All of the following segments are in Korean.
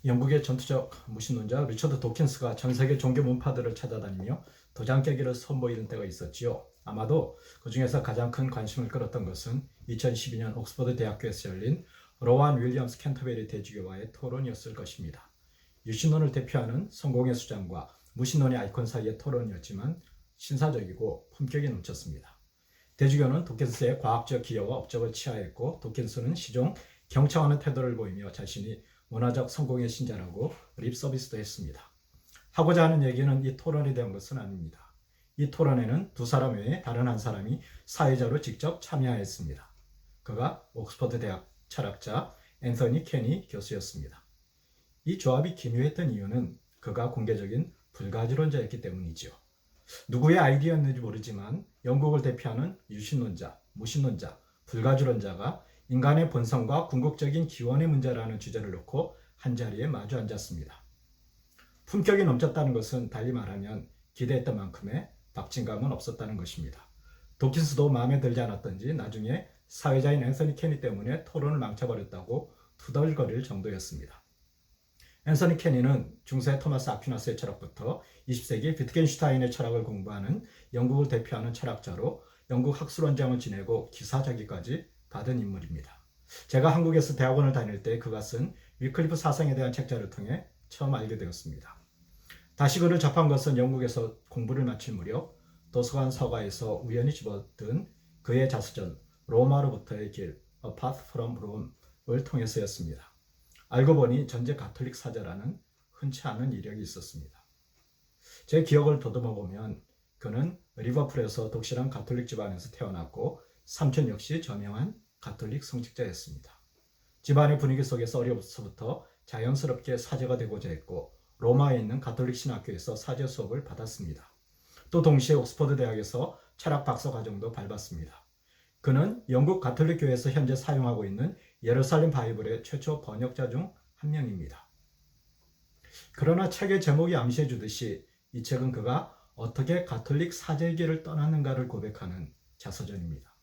영국의 전투적 무신론자 리처드 도킨스가 전 세계 종교 문파들을 찾아다니며 도장 깨기를 선보이는 때가 있었지요. 아마도 그 중에서 가장 큰 관심을 끌었던 것은 2012년 옥스퍼드 대학교에서 열린 로완 윌리엄스 캔터베리 대주교와의 토론이었을 것입니다. 유신론을 대표하는 성공의 수장과 무신론의 아이콘 사이의 토론이었지만 신사적이고 품격이 넘쳤습니다. 대주교는 도킨스의 과학적 기여와 업적을 치하했고, 도킨스는 시종 경청하는 태도를 보이며 자신이 문화적 성공의 신자라고 립 서비스도 했습니다. 하고자 하는 얘기는 이 토론에 대한 것은 아닙니다. 이 토론에는 두 사람 외에 다른 한 사람이 사회자로 직접 참여하였습니다. 그가 옥스퍼드 대학 철학자 앤서니 케니 교수였습니다. 이 조합이 기묘했던 이유는 그가 공개적인 불가지론자였기 때문이지요. 누구의 아이디어였는지 모르지만 영국을 대표하는 유신론자, 무신론자, 불가지론자가 인간의 본성과 궁극적인 기원의 문제라는 주제를 놓고 한자리에 마주 앉았습니다. 품격이 넘쳤다는 것은 달리 말하면 기대했던 만큼의 박진감은 없었다는 것입니다. 도킨스도 마음에 들지 않았던지 나중에 사회자인 앤서니 케니 때문에 토론을 망쳐버렸다고 투덜거릴 정도였습니다. 앤서니 케니는 중세 토마스 아퀴나스의 철학부터 20세기 비트겐슈타인의 철학을 공부하는 영국을 대표하는 철학자로 영국 학술원장을 지내고 기사자기까지 받은 인물입니다. 제가 한국에서 대학원을 다닐 때 그가 쓴 위클리프 사상에 대한 책자를 통해 처음 알게 되었습니다. 다시 그를 접한 것은 영국에서 공부를 마칠 무렵 도서관 서가에서 우연히 집어든 그의 자서전 로마로부터의 길 A Path from Rome을 통해서였습니다. 알고 보니 전제 가톨릭 사자라는 흔치 않은 이력이 있었습니다. 제 기억을 더듬어 보면 그는 리버풀에서 독실한 가톨릭 집안에서 태어났고 삼촌 역시 저명한 가톨릭 성직자였습니다. 집안의 분위기 속에서 어려서부터 자연스럽게 사제가 되고자 했고 로마에 있는 가톨릭 신학교에서 사제 수업을 받았습니다. 또 동시에 옥스퍼드 대학에서 철학 박사 과정도 밟았습니다. 그는 영국 가톨릭 교회에서 현재 사용하고 있는 예루살렘 바이블의 최초 번역자 중 한 명입니다. 그러나 책의 제목이 암시해 주듯이 이 책은 그가 어떻게 가톨릭 사제의 길을 떠났는가를 고백하는 자서전입니다.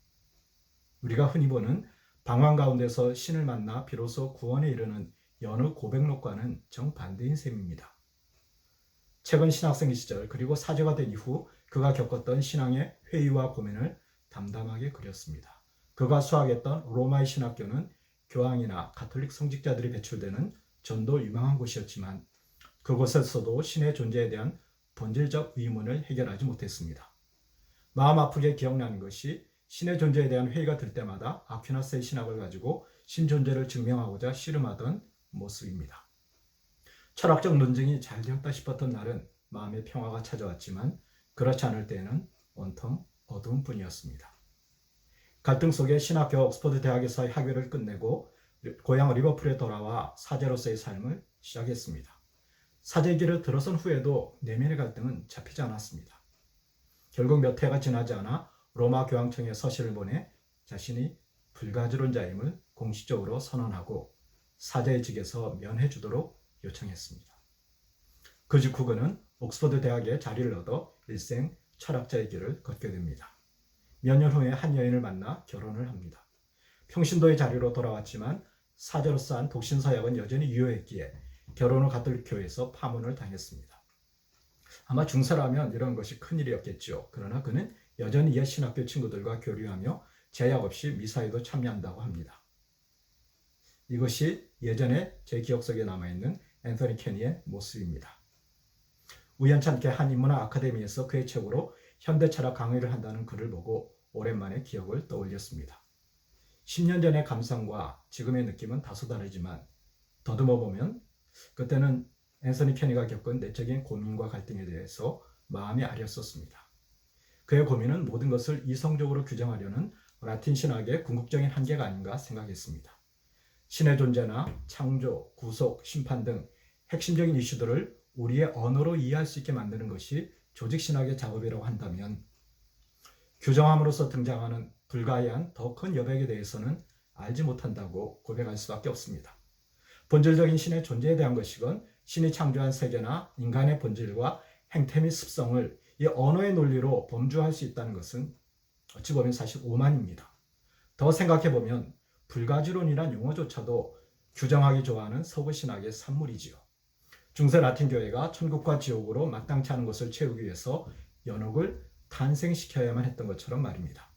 우리가 흔히 보는 방황 가운데서 신을 만나 비로소 구원에 이르는 여느 고백록과는 정반대인 셈입니다. 책은 신학생 시절 그리고 사제가 된 이후 그가 겪었던 신앙의 회의와 고민을 담담하게 그렸습니다. 그가 수학했던 로마의 신학교는 교황이나 가톨릭 성직자들이 배출되는 전도 유망한 곳이었지만 그곳에서도 신의 존재에 대한 본질적 의문을 해결하지 못했습니다. 마음 아프게 기억나는 것이 신의 존재에 대한 회의가 들 때마다 아퀴나스의 신학을 가지고 신 존재를 증명하고자 씨름하던 모습입니다. 철학적 논증이 잘 되었다 싶었던 날은 마음의 평화가 찾아왔지만 그렇지 않을 때에는 온통 어두운 뿐이었습니다. 갈등 속에 신학교 옥스퍼드 대학에서의 학위를 끝내고 고향 리버풀에 돌아와 사제로서의 삶을 시작했습니다. 사제의 길을 들어선 후에도 내면의 갈등은 잡히지 않았습니다. 결국 몇 해가 지나지 않아 로마 교황청에 서신을 보내 자신이 불가지론자임을 공식적으로 선언하고 사제직에서 면해주도록 요청했습니다. 그 직후 그는 옥스퍼드 대학에 자리를 얻어 일생 철학자의 길을 걷게 됩니다. 몇 년 후에 한 여인을 만나 결혼을 합니다. 평신도의 자리로 돌아왔지만 사제로서 한 독신서약은 여전히 유효했기에 결혼 후 가톨릭 교회에서 파문을 당했습니다. 아마 중세라면 이런 것이 큰일이었겠죠. 그러나 그는 여전히 옛 신학교 친구들과 교류하며 제약 없이 미사에도 참여한다고 합니다. 이것이 예전에 제 기억 속에 남아있는 앤서니 케니의 모습입니다. 우연찮게 한 인문학 아카데미에서 그의 책으로 현대 철학 강의를 한다는 글을 보고 오랜만에 기억을 떠올렸습니다. 10년 전의 감상과 지금의 느낌은 다소 다르지만 더듬어 보면 그때는 앤서니 케니가 겪은 내적인 고민과 갈등에 대해서 마음이 아렸었습니다. 그의 고민은 모든 것을 이성적으로 규정하려는 라틴 신학의 궁극적인 한계가 아닌가 생각했습니다. 신의 존재나 창조, 구속, 심판 등 핵심적인 이슈들을 우리의 언어로 이해할 수 있게 만드는 것이 조직신학의 작업이라고 한다면 규정함으로써 등장하는 불가이한 더 큰 여백에 대해서는 알지 못한다고 고백할 수밖에 없습니다. 본질적인 신의 존재에 대한 것이건 신이 창조한 세계나 인간의 본질과 행태 및 습성을 이 언어의 논리로 범주할 수 있다는 것은 어찌 보면 사실 오만입니다. 더 생각해보면 불가지론이란 용어조차도 규정하기 좋아하는 서구 신학의 산물이지요. 중세 라틴 교회가 천국과 지옥으로 마땅치 않은 것을 채우기 위해서 연옥을 탄생시켜야만 했던 것처럼 말입니다.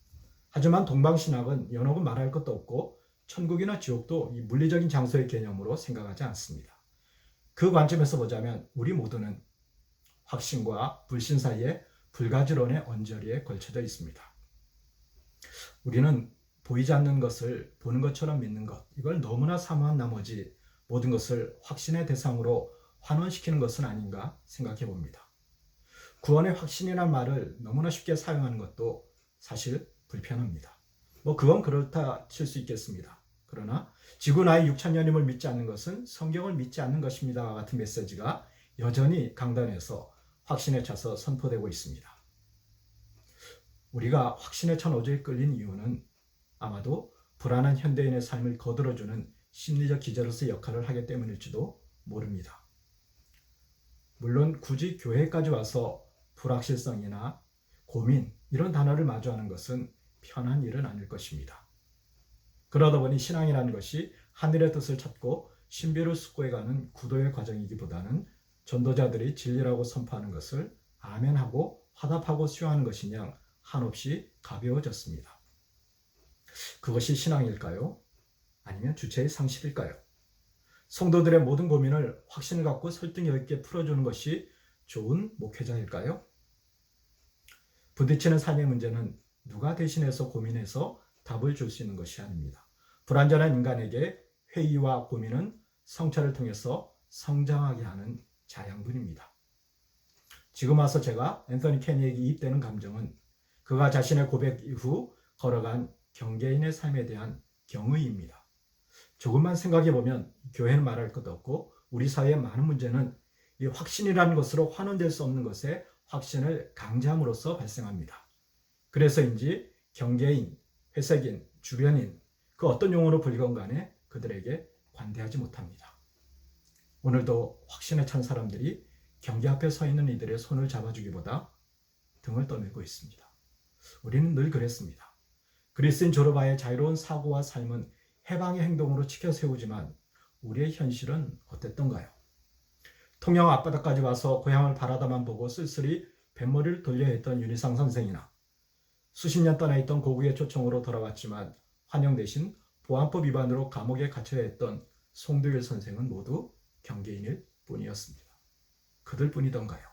하지만 동방 신학은 연옥은 말할 것도 없고 천국이나 지옥도 이 물리적인 장소의 개념으로 생각하지 않습니다. 그 관점에서 보자면 우리 모두는 확신과 불신 사이에 불가지론의 언저리에 걸쳐져 있습니다. 우리는 보이지 않는 것을 보는 것처럼 믿는 것, 이걸 너무나 사모한 나머지 모든 것을 확신의 대상으로 환원시키는 것은 아닌가 생각해 봅니다. 구원의 확신이란 말을 너무나 쉽게 사용하는 것도 사실 불편합니다. 그건 그렇다 칠 수 있겠습니다. 그러나 지구 나이 6,000년임을 믿지 않는 것은 성경을 믿지 않는 것입니다와 같은 메시지가 여전히 강단에서 확신에 차서 선포되고 있습니다. 우리가 확신에 찬 어조에 끌린 이유는 아마도 불안한 현대인의 삶을 거들어주는 심리적 기저로서의 역할을 하기 때문일지도 모릅니다. 물론 굳이 교회까지 와서 불확실성이나 고민 이런 단어를 마주하는 것은 편한 일은 아닐 것입니다. 그러다 보니 신앙이라는 것이 하늘의 뜻을 찾고 신비를 숙고해가는 구도의 과정이기보다는 전도자들이 진리라고 선포하는 것을 아멘하고 화답하고 수용하는 것이냐 한없이 가벼워졌습니다. 그것이 신앙일까요? 아니면 주체의 상실일까요? 성도들의 모든 고민을 확신을 갖고 설득력 있게 풀어주는 것이 좋은 목회자일까요? 부딪히는 삶의 문제는 누가 대신해서 고민해서 답을 줄 수 있는 것이 아닙니다. 불완전한 인간에게 회의와 고민은 성찰을 통해서 성장하게 하는 자양분입니다. 지금 와서 제가 앤서니 케니에게 이입되는 감정은 그가 자신의 고백 이후 걸어간 경계인의 삶에 대한 경의입니다. 조금만 생각해 보면 교회는 말할 것도 없고 우리 사회의 많은 문제는 이 확신이라는 것으로 환원될 수 없는 것에 확신을 강제함으로써 발생합니다. 그래서인지 경계인, 회색인, 주변인 그 어떤 용어로 불리건 간에 그들에게 관대하지 못합니다. 오늘도 확신에 찬 사람들이 경계 앞에 서 있는 이들의 손을 잡아주기보다 등을 떠밀고 있습니다. 우리는 늘 그랬습니다. 그리스인 조르바의 자유로운 사고와 삶은 해방의 행동으로 치켜세우지만 우리의 현실은 어땠던가요? 통영 앞바다까지 와서 고향을 바라다만 보고 쓸쓸히 뱃머리를 돌려 했던 윤희상 선생이나 수십 년 떠나 있던 고국의 초청으로 돌아왔지만 환영 대신 보안법 위반으로 감옥에 갇혀야 했던 송도일 선생은 모두 경계인일 뿐이었습니다. 그들 뿐이던가요?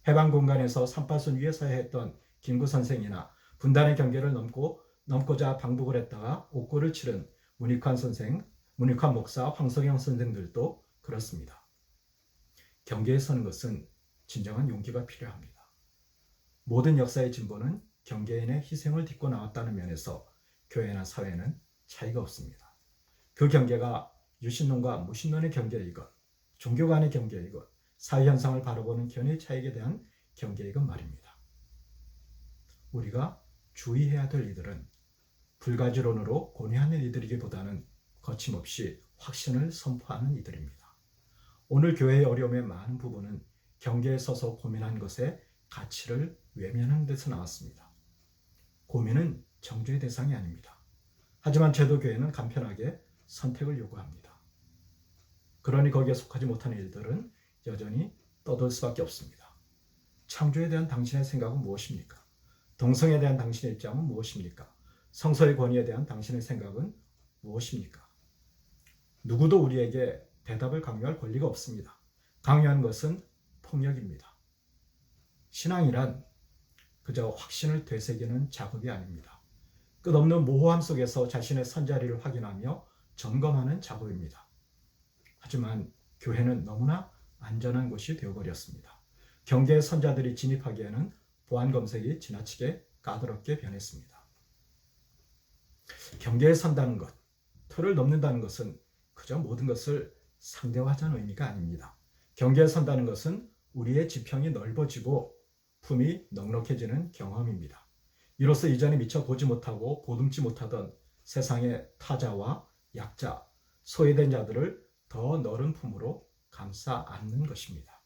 해방 공간에서 38선 위에 서야 했던 김구 선생이나 분단의 경계를 넘고자 방북을 했다가 옥고를 치른 문익환 선생, 문익환 목사, 황석영 선생들도 그렇습니다. 경계에 서는 것은 진정한 용기가 필요합니다. 모든 역사의 진보는 경계인의 희생을 딛고 나왔다는 면에서 교회나 사회는 차이가 없습니다. 그 경계가 유신론과 무신론의 경계이건 종교 간의 경계이건 사회 현상을 바라보는 견해 차이에 대한 경계이건 말입니다. 우리가 주의해야 될 이들은 불가지론으로 고뇌하는 이들이기보다는 거침없이 확신을 선포하는 이들입니다. 오늘 교회의 어려움의 많은 부분은 경계에 서서 고민한 것의 가치를 외면하는 데서 나왔습니다. 고민은 정죄의 대상이 아닙니다. 하지만 제도교회는 간편하게 선택을 요구합니다. 그러니 거기에 속하지 못하는 일들은 여전히 떠돌 수밖에 없습니다. 창조에 대한 당신의 생각은 무엇입니까? 동성에 대한 당신의 입장은 무엇입니까? 성서의 권위에 대한 당신의 생각은 무엇입니까? 누구도 우리에게 대답을 강요할 권리가 없습니다. 강요하는 것은 폭력입니다. 신앙이란 그저 확신을 되새기는 작업이 아닙니다. 끝없는 모호함 속에서 자신의 선자리를 확인하며 점검하는 작업입니다. 하지만 교회는 너무나 안전한 곳이 되어버렸습니다. 경계의 선자들이 진입하기에는 보안 검색이 지나치게 까다롭게 변했습니다. 경계에 선다는 것, 틀을 넘는다는 것은 그저 모든 것을 상대화하자는 의미가 아닙니다. 경계에 선다는 것은 우리의 지평이 넓어지고 품이 넉넉해지는 경험입니다. 이로써 이전에 미처 보지 못하고 보듬지 못하던 세상의 타자와 약자, 소외된 자들을 더 넓은 품으로 감싸 안는 것입니다.